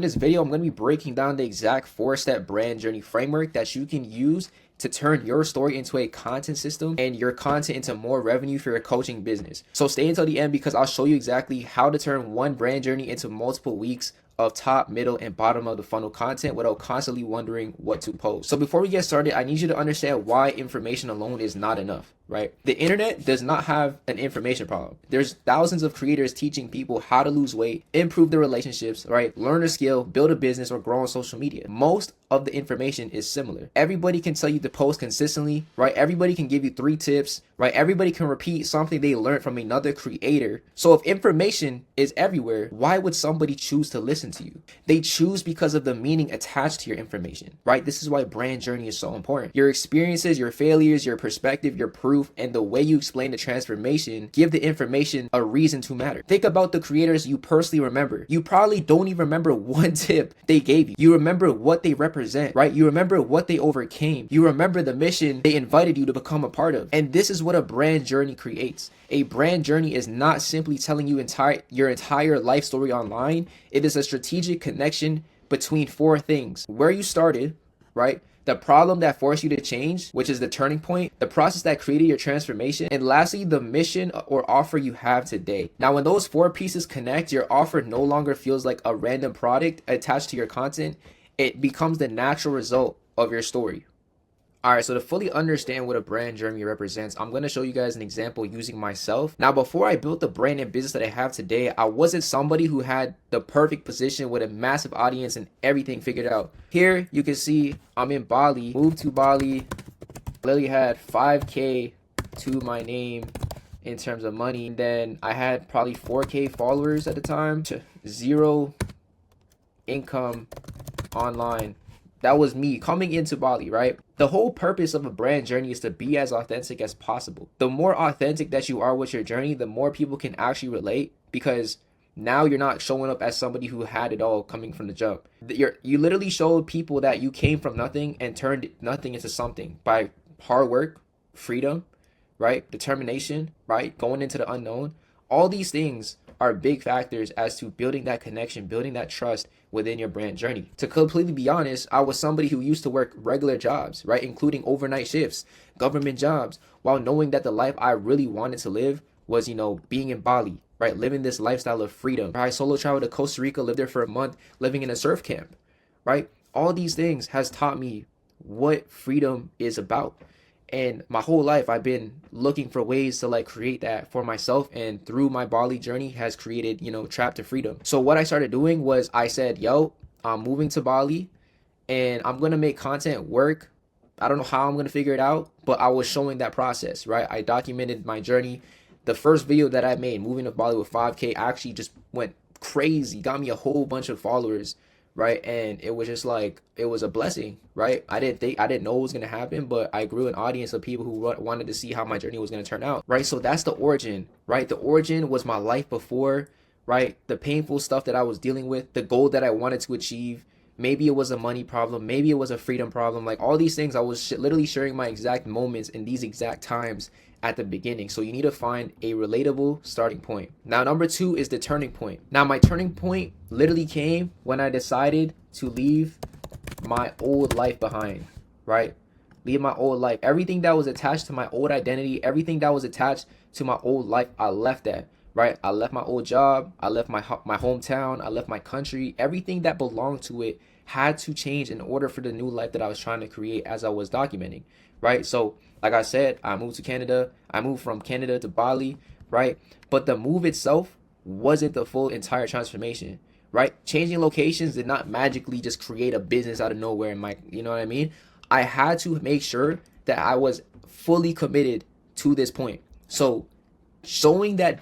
in this video, I'm going to be breaking down the exact 4-step brand journey framework that you can use to turn your story into a content system and your content into more revenue for your coaching business. So stay until the end because I'll show you exactly how to turn one brand journey into multiple weeks of top, middle, and bottom of the funnel content without constantly wondering what to post. So before we get started, I need you to understand why information alone is not enough, right? The internet does not have an information problem. There's thousands of creators teaching people how to lose weight, improve their relationships, right? Learn a skill, build a business, or grow on social media. Most of the information is similar. Everybody can tell you to post consistently, right? Everybody can give you 3 tips, right? Everybody can repeat something they learned from another creator. So if information is everywhere, why would somebody choose to listen to you? They choose because of the meaning attached to your information, right? This is why brand journey is so important. Your experiences, your failures, your perspective, your proof, and the way you explain the transformation give the information a reason to matter. Think about the creators you personally remember. You probably don't even remember one tip they gave you. You remember what they represent, right? You remember what they overcame. You remember the mission they invited you to become a part of. And this is what a brand journey creates. A brand journey is not simply telling you your entire life story online. It is a strategic connection between 4 things: where you started, right? The problem that forced you to change, which is the turning point, the process that created your transformation, and lastly, the mission or offer you have today. Now, when those 4 pieces connect, your offer no longer feels like a random product attached to your content. It becomes the natural result of your story. All right, so to fully understand what a brand journey represents, I'm going to show you guys an example using myself. Now, before I built the brand and business that I have today, I wasn't somebody who had the perfect position with a massive audience and everything figured out. Here, you can see I'm in Bali, moved to Bali, literally had 5K to my name in terms of money. And then I had probably 4K followers at the time, 0 income online. That was me coming into Bali, right? The whole purpose of a brand journey is to be as authentic as possible. The more authentic that you are with your journey, the more people can actually relate, because now you're not showing up as somebody who had it all coming from the jump. You literally showed people that you came from nothing and turned nothing into something by hard work, freedom, right? Determination, right? Going into the unknown. All these things are big factors as to building that connection, building that trust within your brand journey. To completely be honest, I was somebody who used to work regular jobs, right? Including overnight shifts, government jobs, while knowing that the life I really wanted to live was, being in Bali, right? Living this lifestyle of freedom. I solo traveled to Costa Rica, lived there for a month, living in a surf camp, right? All these things has taught me what freedom is about. And my whole life, I've been looking for ways to create that for myself. And through my Bali journey has created, Trap to Freedom. So what I started doing was I said, yo, I'm moving to Bali and I'm going to make content work. I don't know how I'm going to figure it out, but I was showing that process, right? I documented my journey. The first video that I made, moving to Bali with 5K, actually just went crazy, got me a whole bunch of followers, right? And it was just it was a blessing, right? I didn't know it was going to happen, but I grew an audience of people who wanted to see how my journey was going to turn out, right? So that's the origin, right? The origin was my life before, right? The painful stuff that I was dealing with, the goal that I wanted to achieve. Maybe it was a money problem, maybe it was a freedom problem. All these things, I was literally sharing my exact moments in these exact times at the beginning. So you need to find a relatable starting point. Now, number 2 is the turning point. Now, my turning point literally came when I decided to leave my old life behind, right? Leave my old life. Everything that was attached to my old identity, everything that was attached to my old life, I left that, right? I left my old job. I left my hometown. I left my country. Everything that belonged to it had to change in order for the new life that I was trying to create as I was documenting, right? So like I said, I moved to Canada. I moved from Canada to Bali, right? But the move itself wasn't the full entire transformation, right? Changing locations did not magically just create a business out of nowhere. You know what I mean? I had to make sure that I was fully committed to this point. So showing that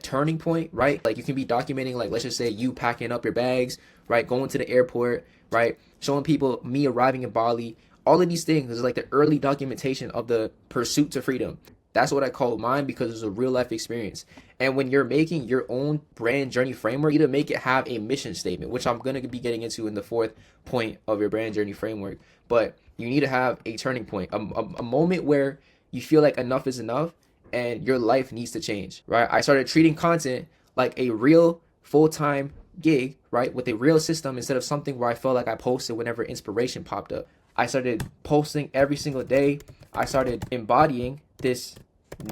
turning point, right? You can be documenting, let's just say you packing up your bags, right? Going to the airport, right? Showing people me arriving in Bali. All of these things is the early documentation of the pursuit to freedom. That's what I call mine because it's a real life experience. And when you're making your own brand journey framework, you need to make it have a mission statement, which I'm going to be getting into in the 4th point of your brand journey framework. But you need to have a turning point, a moment where you feel like enough is enough and your life needs to change, right? I started treating content like a real full-time gig, right, with a real system instead of something where I felt like I posted whenever inspiration popped up. I started posting every single day. I started embodying this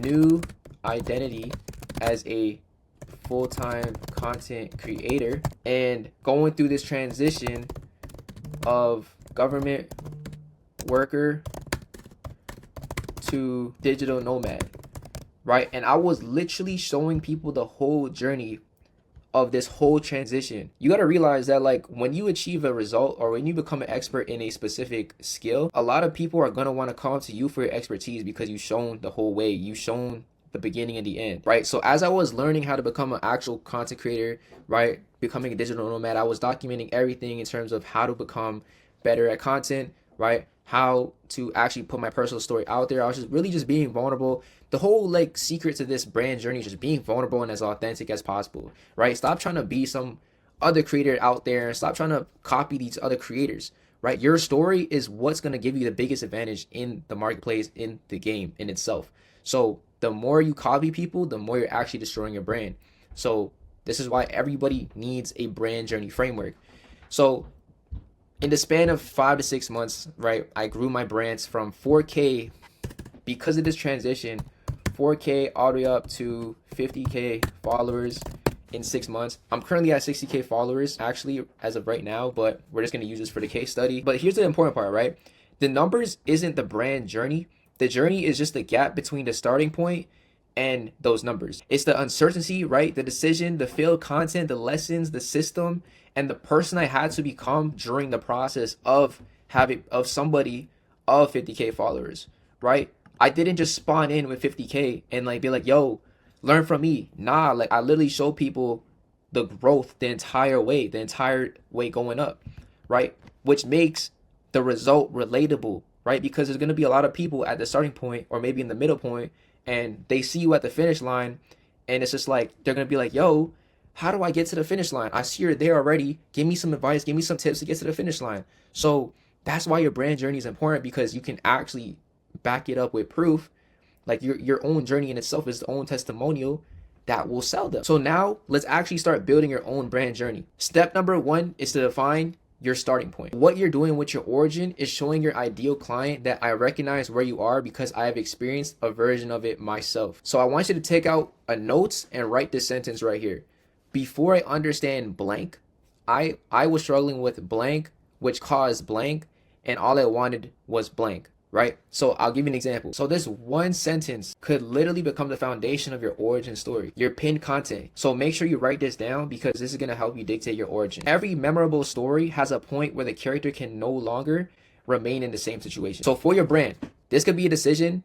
new identity as a full-time content creator and going through this transition of government worker to digital nomad, right? And I was literally showing people the whole journey of this whole transition. You got to realize that like when you achieve a result or when you become an expert in a specific skill, a lot of people are going to want to come to you for your expertise because you've shown the whole way. You've shown the beginning and the end, right? So as I was learning how to become an actual content creator, right, becoming a digital nomad, I was documenting everything in terms of how to become better at content, right? How to actually put my personal story out there. I was just really just being vulnerable. The whole like secret to this brand journey is just being vulnerable and as authentic as possible, right? Stop trying to be some other creator out there and stop trying to copy these other creators, right? Your story is what's going to give you the biggest advantage in the marketplace, in the game in itself. So the more you copy people, the more you're actually destroying your brand. So this is why everybody needs a brand journey framework. So in the span of 5 to 6 months, right, I grew my brands from 4K because of this transition, 4K all the way up to 50K followers in 6 months. I'm currently at 60K followers actually as of right now, but we're just going to use this for the case study. But here's the important part, right? The numbers isn't the brand journey. The journey is just the gap between the starting point and those numbers. It's the uncertainty, right? The decision, the failed content, the lessons, the system, and the person I had to become during the process of somebody of 50K followers, right? I didn't just spawn in with 50K and like be like, yo, learn from me. Nah, like I literally show people the growth the entire way going up, right? Which makes the result relatable, right? Because there's going to be a lot of people at the starting point or maybe in the middle point and they see you at the finish line and it's just like, they're going to be like, yo, how do I get to the finish line? I see you're there already. Give me some advice. Give me some tips to get to the finish line. So that's why your brand journey is important because you can actually back it up with proof. Like your own journey in itself is the own testimonial that will sell them. So now let's actually start building your own brand journey. Step number 1 is to define your starting point. What you're doing with your origin is showing your ideal client that I recognize where you are because I have experienced a version of it myself. So I want you to take out a notes and write this sentence right here. Before I understand blank, I was struggling with blank, which caused blank, and all I wanted was blank, right? So I'll give you an example. So this one sentence could literally become the foundation of your origin story, your pinned content. So make sure you write this down because this is going to help you dictate your origin. Every memorable story has a point where the character can no longer remain in the same situation. So for your brand, this could be a decision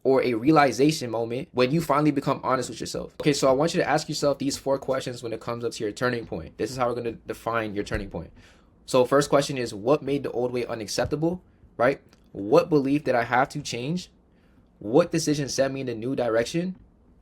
or a realization moment when you finally become honest with yourself. Okay, so I want you to ask yourself these 4 questions when it comes up to your turning point. This is how we're going to define your turning point. So first question is, what made the old way unacceptable, right? What belief did I have to change? What decision set me in a new direction?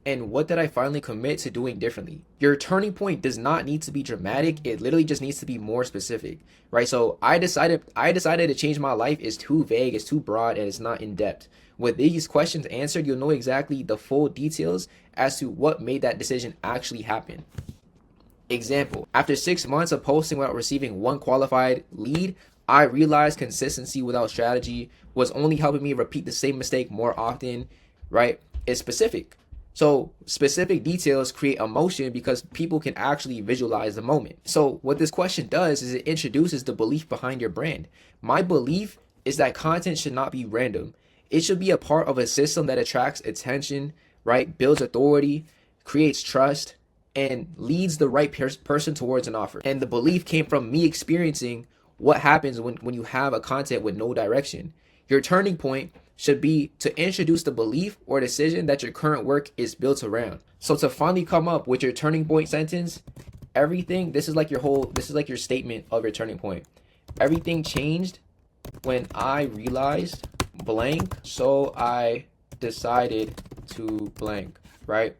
And what did I finally commit to doing differently? Your turning point does not need to be dramatic. It literally just needs to be more specific, right? So I decided to change my life is too vague, it's too broad, and it's not in depth. With these questions answered, you'll know exactly the full details as to what made that decision actually happen. Example, after 6 months of posting without receiving one qualified lead, I realized consistency without strategy was only helping me repeat the same mistake more often, right? It's specific. So specific details create emotion because people can actually visualize the moment. So what this question does is it introduces the belief behind your brand. My belief is that content should not be random. It should be a part of a system that attracts attention, right? Builds authority, creates trust, and leads the right person towards an offer. And the belief came from me experiencing what happens when you have a content with no direction. Your turning point should be to introduce the belief or decision that your current work is built around. So to finally come up with your turning point sentence, this is like your statement of your turning point. Everything changed when I realized blank, so I decided to blank, right?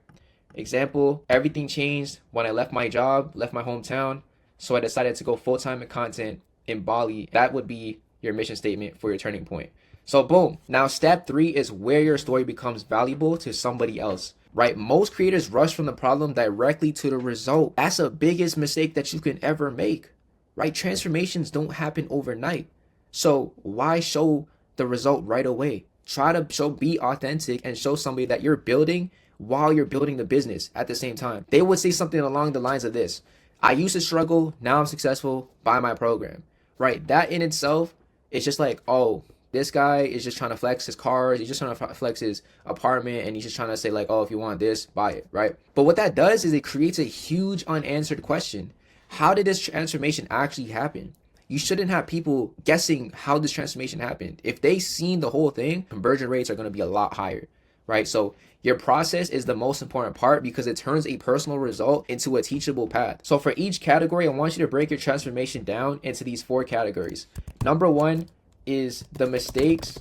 Example, everything changed when I left my job, left my hometown, so I decided to go full-time in content in Bali. That would be your mission statement for your turning point. So boom. Now step 3 is where your story becomes valuable to somebody else, right? Most creators rush from the problem directly to the result. That's the biggest mistake that you can ever make, right? Transformations don't happen overnight. So why show the result right away? Try to be authentic and show somebody that you're building while you're building the business at the same time. They would say something along the lines of this: I used to struggle, now I'm successful, buy my program, right? That in itself is just like, oh, this guy is just trying to flex his cars, he's just trying to flex his apartment, and he's just trying to say like, oh, if you want this, buy it, right? But what that does is it creates a huge unanswered question. How did this transformation actually happen? You shouldn't have people guessing how this transformation happened. If they seen the whole thing, conversion rates are going to be a lot higher, right? So your process is the most important part because it turns a personal result into a teachable path. So for each category, I want you to break your transformation down into these 4 categories. Number 1 is the mistakes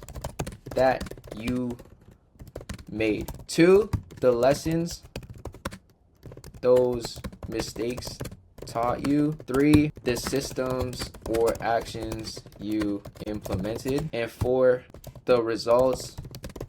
that you made. 2, the lessons those mistakes taught you. 3, the systems or actions you implemented. And 4, the results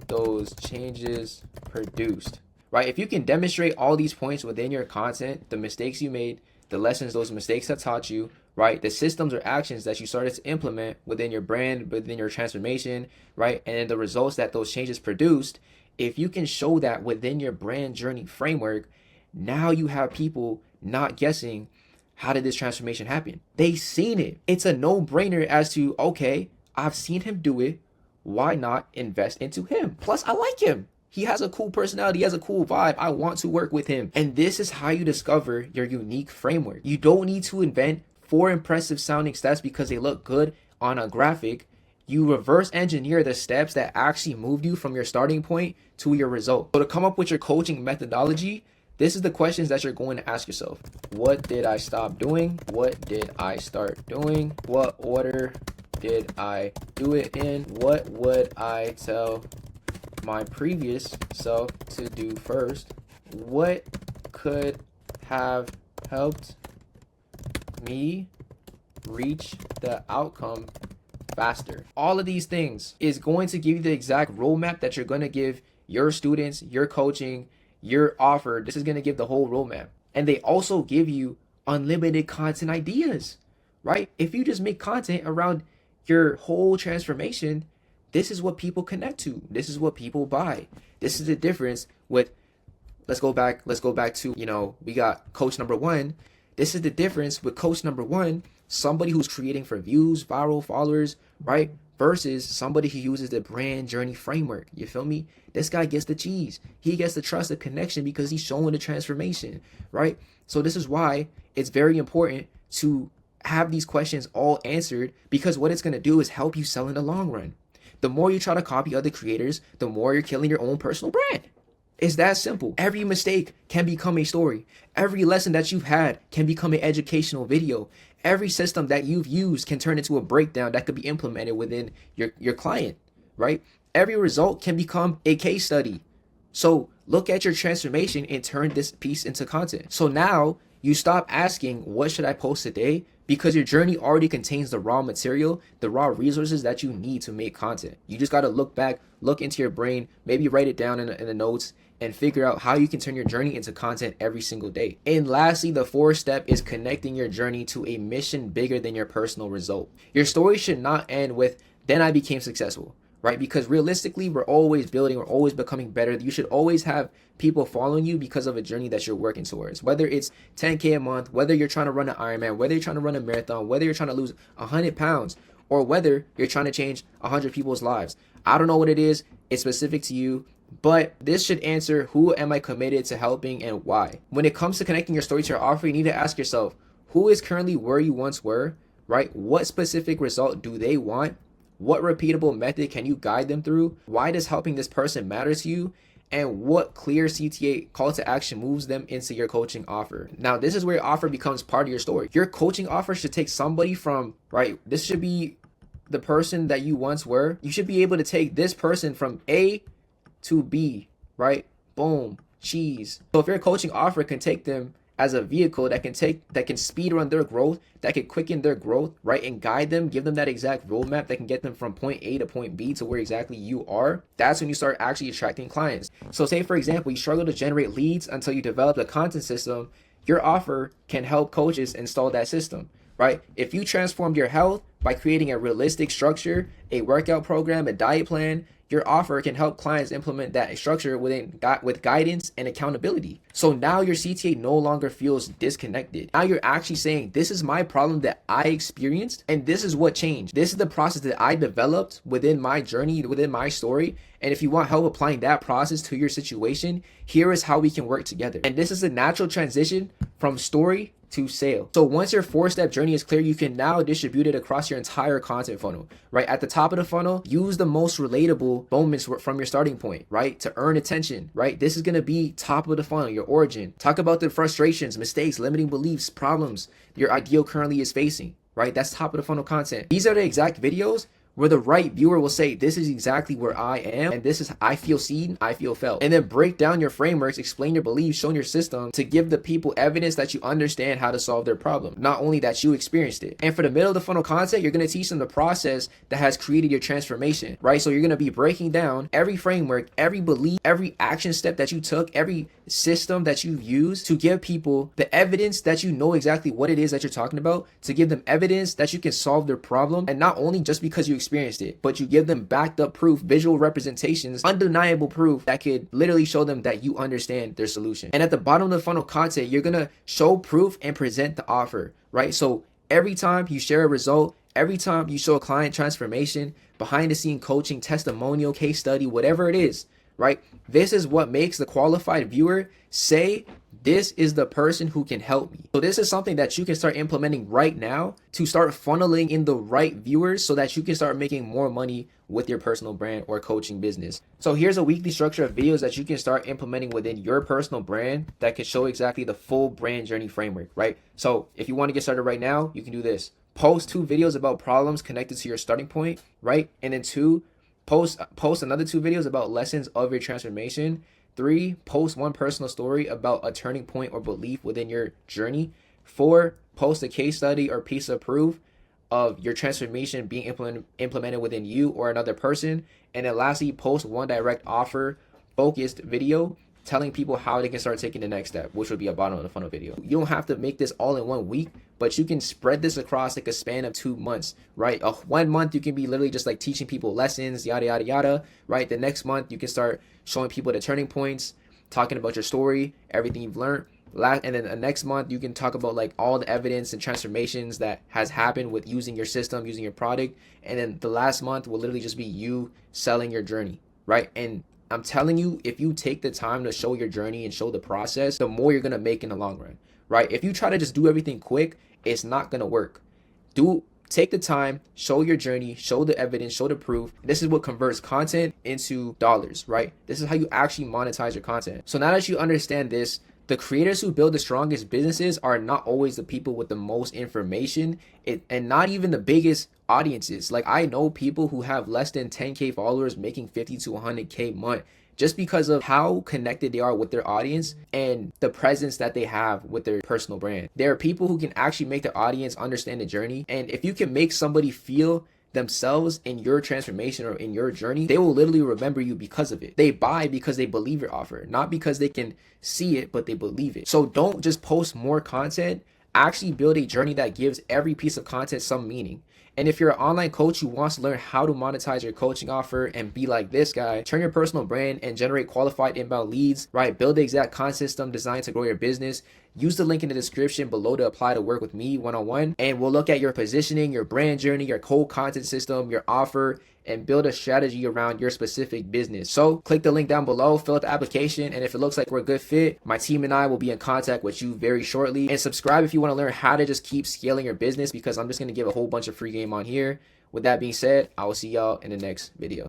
those changes produced, right? If you can demonstrate all these points within your content, the mistakes you made, the lessons those mistakes have taught you, right? The systems or actions that you started to implement within your brand, within your transformation, right? And then the results that those changes produced, if you can show that within your brand journey framework, now you have people not guessing, how did this transformation happen? They seen it. It's a no-brainer as to, okay, I've seen him do it. Why not invest into him? Plus, I like him. He has a cool personality, he has a cool vibe. I want to work with him. And this is how you discover your unique framework. You don't need to invent 4 impressive sounding steps because they look good on a graphic. You reverse engineer the steps that actually moved you from your starting point to your result. So to come up with your coaching methodology, this is the questions that you're going to ask yourself. What did I stop doing? What did I start doing? What order did I do it in? What would I tell my previous self to do first? What could have helped me reach the outcome faster? All of these things is going to give you the exact roadmap that you're going to give your students, your coaching, your offer. This is going to give the whole roadmap. And they also give you unlimited content ideas, right? If you just make content around your whole transformation, this is what people connect to. This is what people buy. This is the difference with, let's go back to, we got coach number 1. This is the difference with coach number 1, somebody who's creating for views, viral followers, right? Versus somebody who uses the brand journey framework. You feel me? This guy gets the cheese. He gets the trusted connection because he's showing the transformation, right? So this is why it's very important to have these questions all answered, because what it's going to do is help you sell in the long run. The more you try to copy other creators, the more you're killing your own personal brand. It's that simple. Every mistake can become a story. Every lesson that you've had can become an educational video. Every system that you've used can turn into a breakdown that could be implemented within your client, right? Every result can become a case study. So look at your transformation and turn this piece into content. So now you stop asking, what should I post today? Because your journey already contains the raw material, the raw resources that you need to make content. You just got to look back, look into your brain, maybe write it down in the notes, and figure out how you can turn your journey into content every single day. And lastly, the 4th step is connecting your journey to a mission bigger than your personal result. Your story should not end with, then I became successful, right? Because realistically, we're always building, we're always becoming better. You should always have people following you because of a journey that you're working towards. Whether it's 10K a month, whether you're trying to run an Ironman, whether you're trying to run a marathon, whether you're trying to lose 100 pounds, or whether you're trying to change 100 people's lives. I don't know what it is. It's specific to you. But this should answer, who am I committed to helping and why? When it comes to connecting your story to your offer, you need to ask yourself, who is currently where you once were, right? What specific result do they want? What repeatable method can you guide them through? Why does helping this person matter to you? And what clear CTA call to action moves them into your coaching offer? Now, this is where your offer becomes part of your story. Your coaching offer should take somebody from, right? This should be the person that you once were. You should be able to take this person from A to B, right? Boom, cheese. So if your coaching offer can take them as a vehicle that can speed run their growth, that can quicken their growth, right, and guide them, give them that exact roadmap that can get them from point A to point B to where exactly you are, that's when you start actually attracting clients. So say, for example, you struggle to generate leads until you develop a content system. Your offer can help coaches install that system, right? If you transformed your health by creating a realistic structure, a workout program, a diet plan, your offer can help clients implement that structure with guidance and accountability. So now your CTA no longer feels disconnected. Now you're actually saying, this is my problem that I experienced, and this is what changed. This is the process that I developed within my journey, within my story. And if you want help applying that process to your situation, here is how we can work together. And this is a natural transition from story to sale. So once your 4-step journey is clear, you can now distribute it across your entire content funnel, right? At the top of the funnel, use the most relatable moments from your starting point, right? To earn attention, right? This is going to be top of the funnel, your origin. Talk about the frustrations, mistakes, limiting beliefs, problems your ideal currently is facing, right? That's top of the funnel content. These are the exact videos where the right viewer will say, this is exactly where I am, and this is, I feel seen, I feel felt. And then break down your frameworks, explain your beliefs, show your system to give the people evidence that you understand how to solve their problem, not only that you experienced it. And for the middle of the funnel content, you're going to teach them the process that has created your transformation, right? So you're going to be breaking down every framework, every belief, every action step that you took, every system that you've used to give people the evidence that you know exactly what it is that you're talking about, to give them evidence that you can solve their problem. And not only just because you experienced it, but you give them backed up proof, visual representations, undeniable proof that could literally show them that you understand their solution. And at the bottom of the funnel content, you're going to show proof and present the offer, right? So every time you share a result, every time you show a client transformation, behind the scene coaching, testimonial, case study, whatever it is, right? This is what makes the qualified viewer say, this is the person who can help me. So this is something that you can start implementing right now to start funneling in the right viewers so that you can start making more money with your personal brand or coaching business. So here's a weekly structure of videos that you can start implementing within your personal brand that can show exactly the full brand journey framework, right? So if you want to get started right now, you can do this. Post 2 videos about problems connected to your starting point, right? And then 2, post another 2 videos about lessons of your transformation. 3, post 1 personal story about a turning point or belief within your journey. 4, post a case study or piece of proof of your transformation being implemented within you or another person. And then lastly, post 1 direct offer focused video telling people how they can start taking the next step, which would be a bottom of the funnel video. You don't have to make this all in 1 week, but you can spread this across like a span of 2 months, right? 1 month, you can be literally just like teaching people lessons, yada, yada, yada, right? The next month, you can start showing people the turning points, talking about your story, everything you've learned. And then the next month, you can talk about like all the evidence and transformations that has happened with using your system, using your product. And then the last month will literally just be you selling your journey, right? And I'm telling you, if you take the time to show your journey and show the process, the more you're going to make in the long run, right? If you try to just do everything quick, it's not going to work. Take the time, show your journey, show the evidence, show the proof. This is what converts content into dollars, right? This is how you actually monetize your content. So now that you understand this, the creators who build the strongest businesses are not always the people with the most information and not even the biggest audiences. Like I know people who have less than 10K followers making 50 to 100K a month just because of how connected they are with their audience and the presence that they have with their personal brand. There are people who can actually make their audience understand the journey. And if you can make somebody feel themselves in your transformation or in your journey, they will literally remember you because of it. They buy because they believe your offer, not because they can see it, but they believe it. So don't just post more content, actually build a journey that gives every piece of content some meaning. And if you're an online coach who wants to learn how to monetize your coaching offer and be like this guy, turn your personal brand and generate qualified inbound leads, right? Build the exact content system designed to grow your business. Use the link in the description below to apply to work with me one-on-one. And we'll look at your positioning, your brand journey, your whole content system, your offer, and build a strategy around your specific business. So click the link down below, fill out the application, and if it looks like we're a good fit, my team and I will be in contact with you very shortly. And subscribe if you want to learn how to just keep scaling your business, because I'm just going to give a whole bunch of free game on here. With that being said, I will see y'all in the next video.